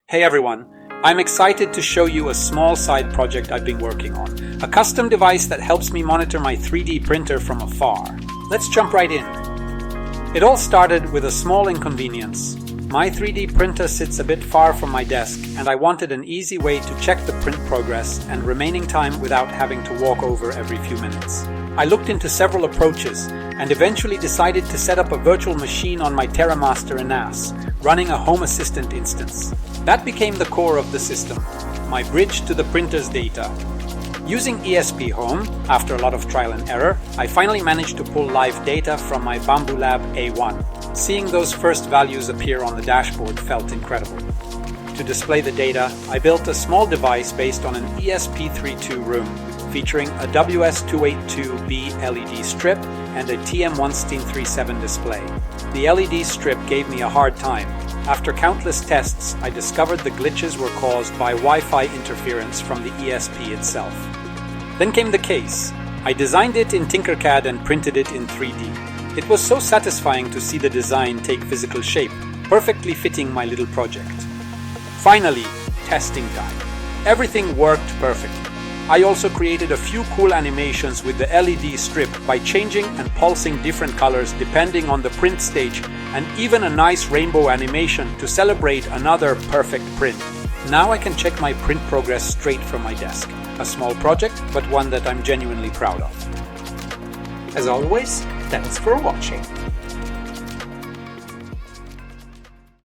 Hey everyone, I'm excited to show you a small side project I've been working on. A custom device that helps me monitor my 3D printer from afar. Let's jump right in. It all started with a small inconvenience. My 3D printer sits a bit far from my desk and I wanted an easy way to check the print progress and remaining time without having to walk over every few minutes. I looked into several approaches and eventually decided to set up a virtual machine on my TerraMaster in NAS, running a Home Assistant instance. That became the core of the system, my bridge to the printer's data. Using ESPHome, after a lot of trial and error, I finally managed to pull live data from my Bambu Lab A1. Seeing those first values appear on the dashboard felt incredible. To display the data, I built a small device based on an ESP32 Wroom, featuring a WS2812B LED strip and a TM1637 display. The LED strip gave me a hard time. After countless tests, I discovered the glitches were caused by Wi-Fi interference from the ESP itself. Then came the case. I designed it in TinkerCAD and printed it in 3D. It was so satisfying to see the design take physical shape, perfectly fitting my little project. Finally, testing time. Everything worked perfectly. I also created a few cool animations with the LED strip by changing and pulsing different colors depending on the print stage, and even a nice rainbow animation to celebrate another perfect print. Now I can check my print progress straight from my desk. A small project, but one that I'm genuinely proud of. As always, thanks for watching.